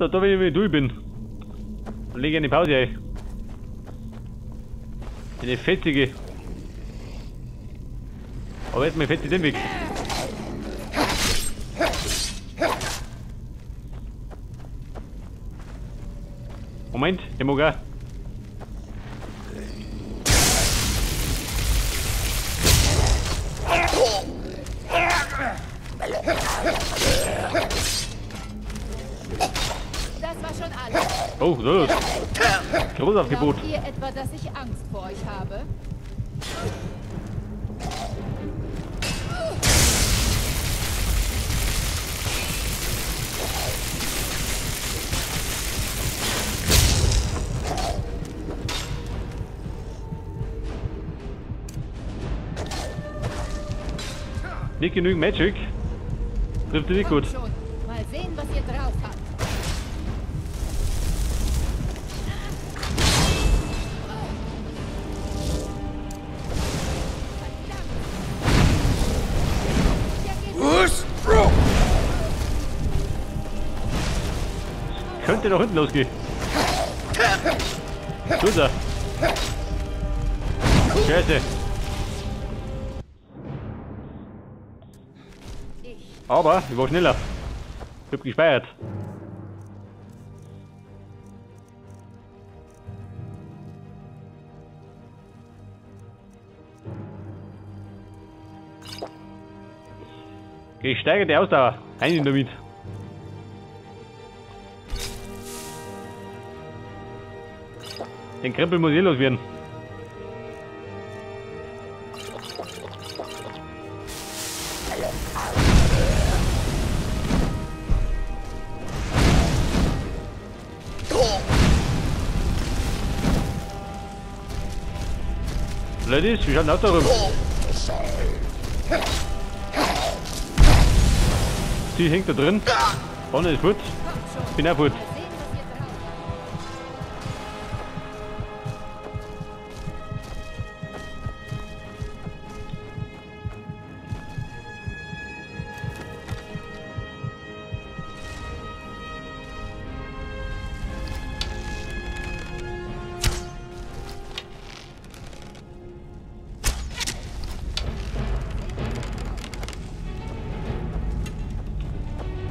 da wenn ich wieder durch bin. Dann lege ich eine Pause ein. Eine fetzige. Aber jetzt mal fetzt den weg. Moment, ich mag auch. Das war schon alles. Oh, so. Großaufgebot. Glaubt ihr etwa, dass ich Angst vor euch habe? Nicht genügend Magic. Trifft dich nicht gut. Kommt schon. Mal sehen, was ihr drauf habt. Könnte doch hinten losgehen. So ist er. Scheiße. Aber ich war schneller. Ich hab gespeichert. Gesteigerte Ausdauer. Rein damit. Den Krempel muss eh loswerden. Ladies, wir schauen auch da rum. Sie hängt da drin. Vorne ist gut. Ich bin auch gut.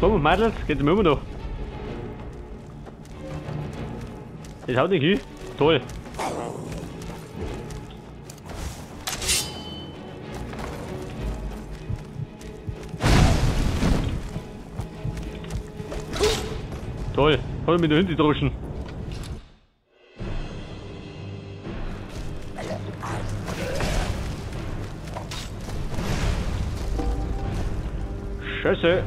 Komm, Mädels, geht's mir immer noch. Das haut nicht hin. Toll. Toll. Kann ich mit der Hündin drauschen. Scheiße.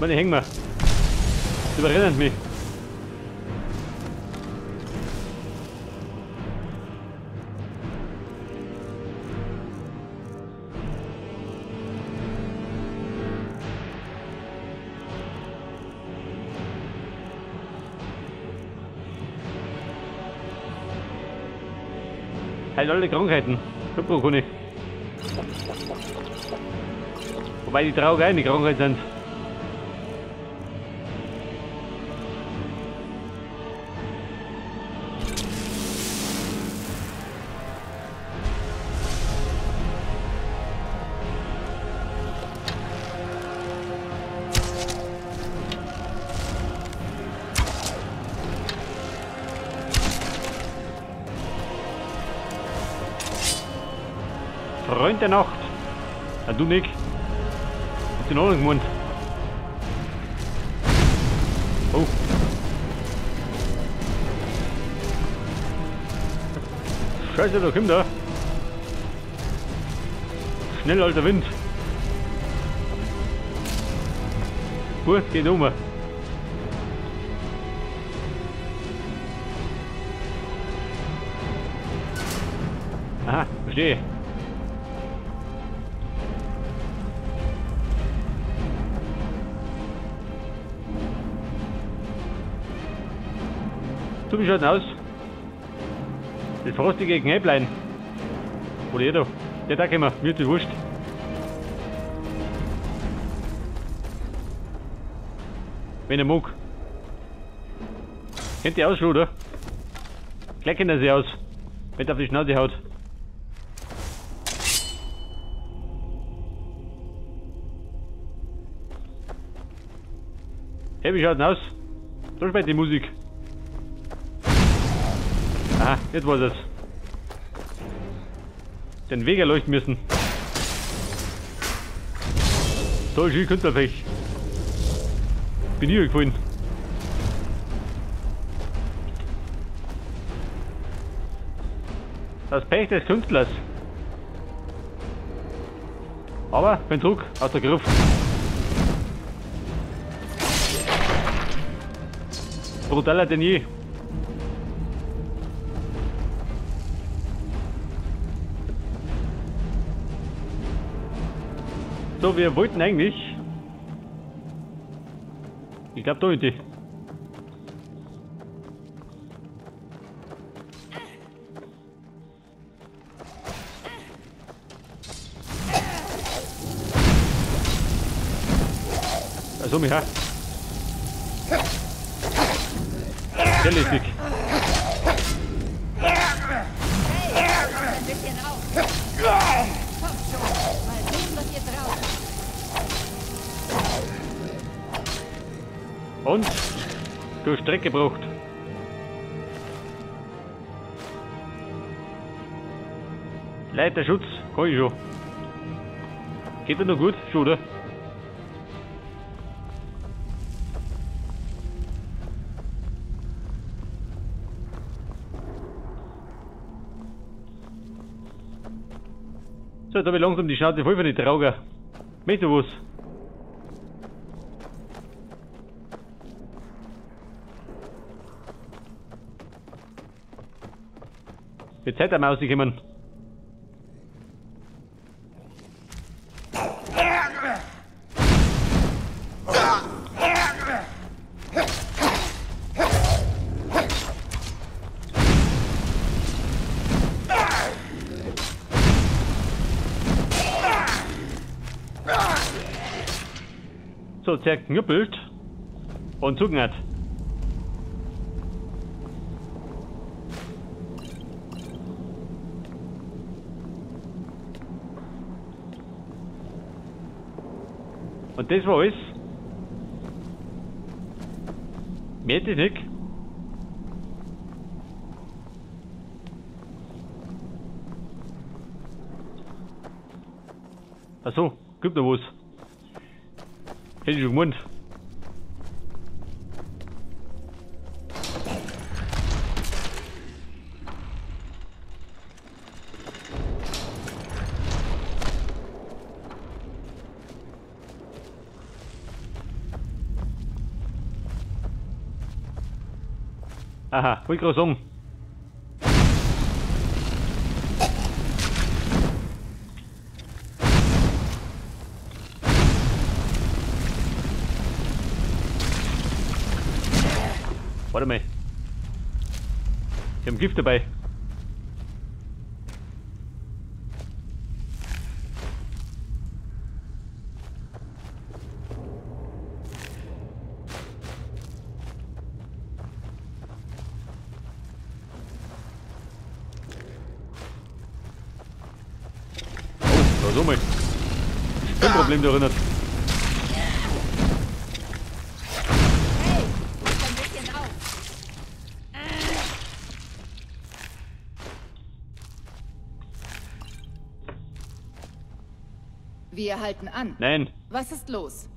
Meine hängen wir. Das überrennt mich. Heilt alle Krankheiten. Super, kann ich. Wobei die Trauer keine Krankheit sind. Freund der Nacht. Ja, du nicht. Hast du noch einen gemeint? Oh. Scheiße, da kommt er. Schnell, alter Wind. Gut, geht um. Aha, verstehe. So, wie schaut denn aus? Das frostige Knäblein. Oder jeder. Ja, da können wir. Mir ist das wurscht. Wenn er mag. Kennt ihr aus schon, oder? Gleich kennt er sie aus. Wenn er auf die Schnauze haut. Hey, wie schaut denn aus? So spät die Musik. Aha, jetzt war es. Den Weg erleuchten müssen. Toll, schön Künstlerpech. Bin hier gefallen. Das Pech des Künstlers. Aber kein Druck aus der Gruft. Brutaler denn je. So, wir wollten eigentlich. Ich glaube da hinten. Also mich, ha? Sehr lässig. Hey, ein bisschen auf. Kommt schon, mal sehen, was ihr drauf habt. Und durch Strecke gebraucht. Leiterschutz, kann ich schon. Geht das noch gut? Schon, oder? So, jetzt habe ich langsam die Schnauze voll von den Trauger. Möchtest du was? Jetzt seid ihr mal rausgekommen. So, zerknüppelt und zugehört. Und das war alles. Mehr ist nicht. Achso, gibt noch was. Hätte ich schon gemeint. Aha, wollte ich gerade sagen. Warte mal. Ich habe Gift dabei. Oh, da so mal. Kein Problem da erinnert. Hey, ruft ein bisschen auf. Wir halten an. Nein. Was ist los?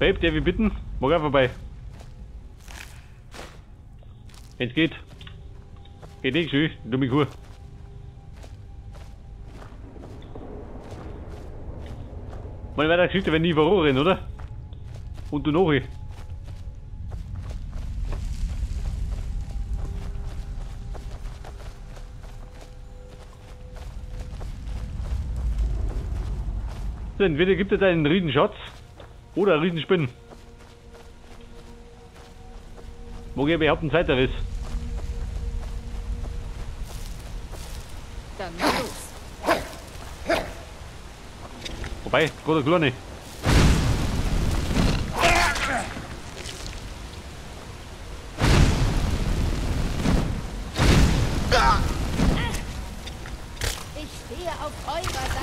Babe, darf ich bitten? Mach auch vorbei. Wenn's geht. Geht nicht schön, du mich gut. Meine weiter Geschichte werden nie verloren, oder? Und du noch. So, entweder gibt es einen Riesenschatz oder einen Riesenspinnen. Wo ich behaupten, Zeit ist. Dann mal los. Wobei, gerade kleine.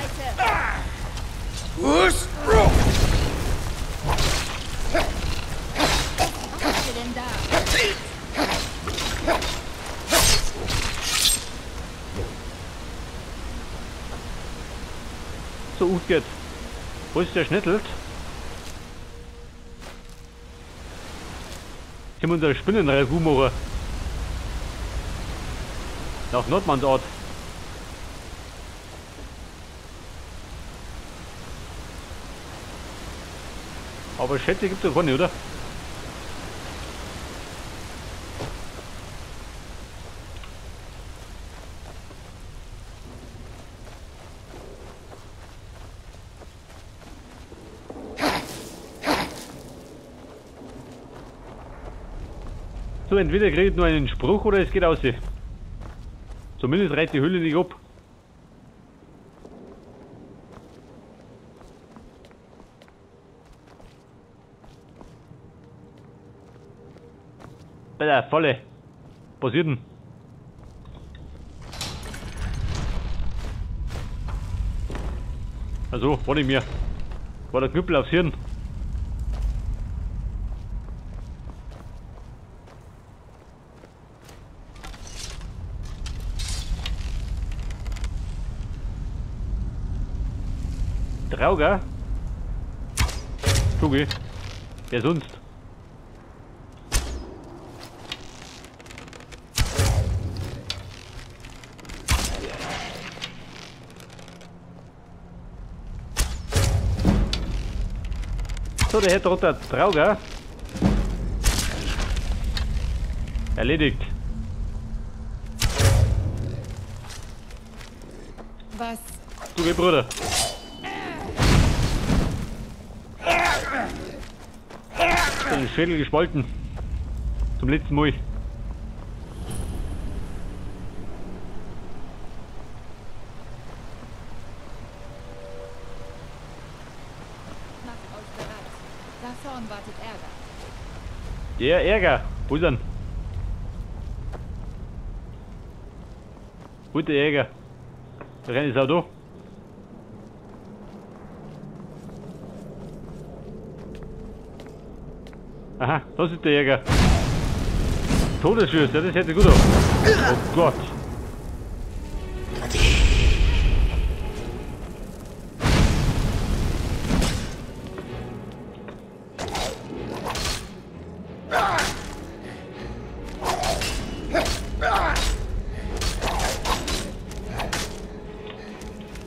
Seite! Was? Was macht ihr denn da? So gut geht. Wo ist der Schnittelt? Können wir unsere Spinnenrevue machen? Nach Nordmannsort. Aber Schätze gibt's doch keine, oder? So, entweder kriegt nur einen Spruch oder es geht aus. Zumindest reißt die Hülle nicht ab. Bei der Falle. Passiert denn? Also, warte mir. War der Knüppel aufs Hirn. Trauger? Tugi. Wer sonst? So, der hätte roter Trauger. Erledigt. Was? Tugi, Bruder. Den Schädel gespalten. Zum letzten Mal. Macht euch bereit. Da vorn wartet Ärger. Der Ärger. Wo ist er? Wo ist der Ärger? Der Rennen ist auch da. Aha, das ist der Jäger. Todesschüsse, das hätte gut aus. Oh Gott.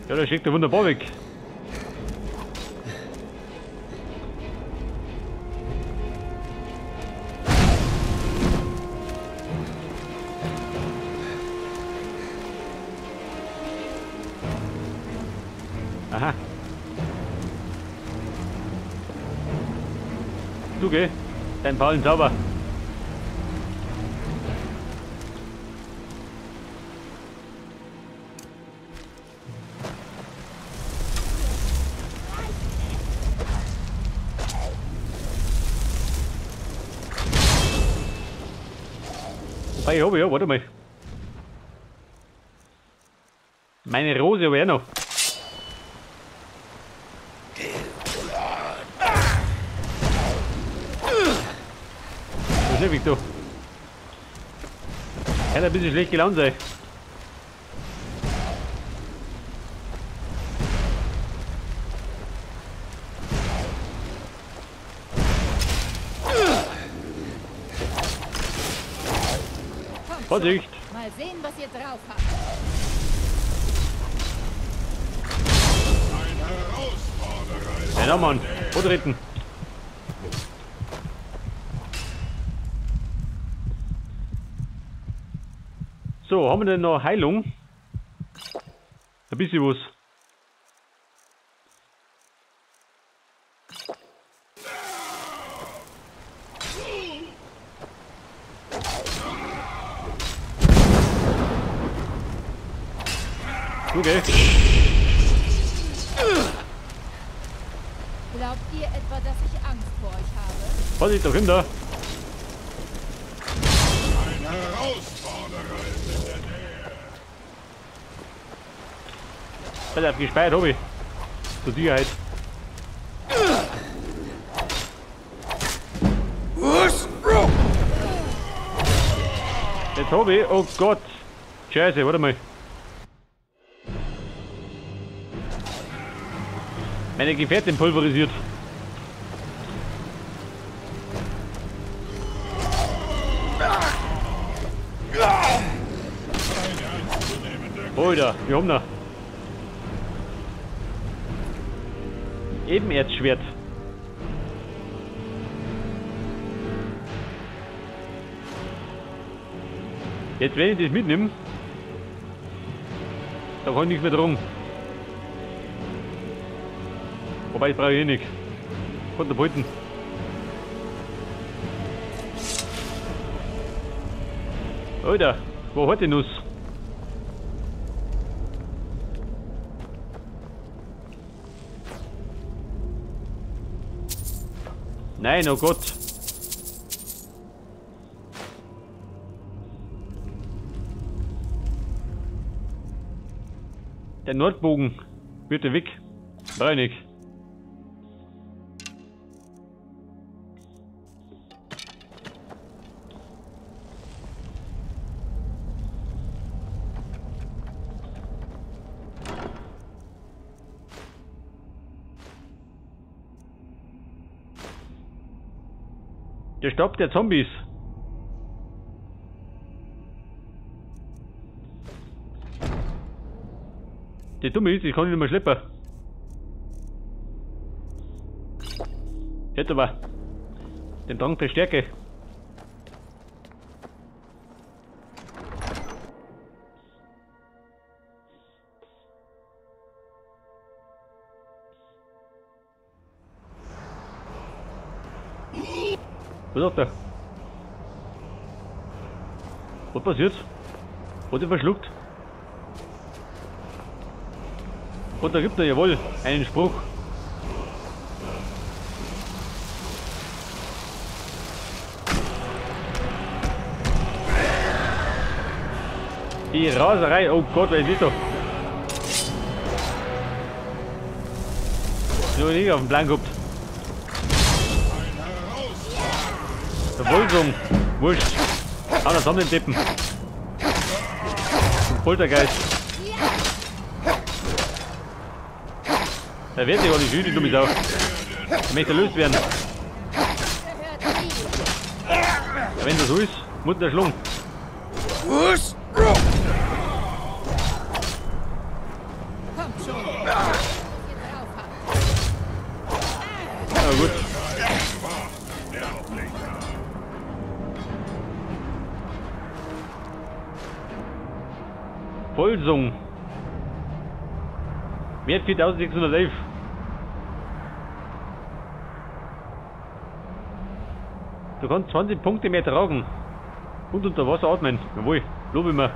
Ja, der schickt er wunderbar weg. Aha. Du geh. Dein Ballen sauber. Wobei, ich habe ja, warte mal. Meine Rose aber auch noch. Ne, Victor. Kann ein bisschen schlecht gelaunt sein. Vorsicht! Mal sehen, was ihr drauf habt. Ja, Mann. Vortreten. So, haben wir denn noch Heilung? Ein bisschen was. Okay. Glaubt ihr etwa, dass ich Angst vor euch habe? Vorsicht, da hinter. Ein Herausforderer ist in der Nähe. Pass auf, gespeichert habe ich. Zur Sicherheit. Jetzt habe ich, oh Gott. Scheiße, warte mal. Meine Gefährtin pulverisiert. Alter, wir haben noch. Ebenerzschwert. Jetzt, wenn ich das mitnehme, da kann ich nichts mehr drum. Wobei, das brauche ich eh nicht. Kann da behalten. Alter, wo hat die Nuss? Nein, oh Gott. Der Nordbogen wird weg. Brauch ich nicht. Der Stab der Zombies. Der Dumme ist, ich kann ihn nicht mehr schleppen. Hätte aber den Drang der Stärke. Was sagt er? Was passiert? Hat er verschluckt? Und da gibt er jawohl einen Spruch. Die Raserei, oh Gott, wer ist das? Nur nicht auf den Plan gehabt. Verfolgung, wurscht. Auch noch zusammen tippen. Poltergeist. Da wird sich auch nicht wütend, du bist auch. Er möchte erlöst werden. Ja, wenn das so ist, muss der schlungen. Kommt schon. Ja, gut. Vollsung. Wert 4611. Du kannst 20 Punkte mehr tragen. Und unter Wasser atmen. Jawohl, lobe ich mir.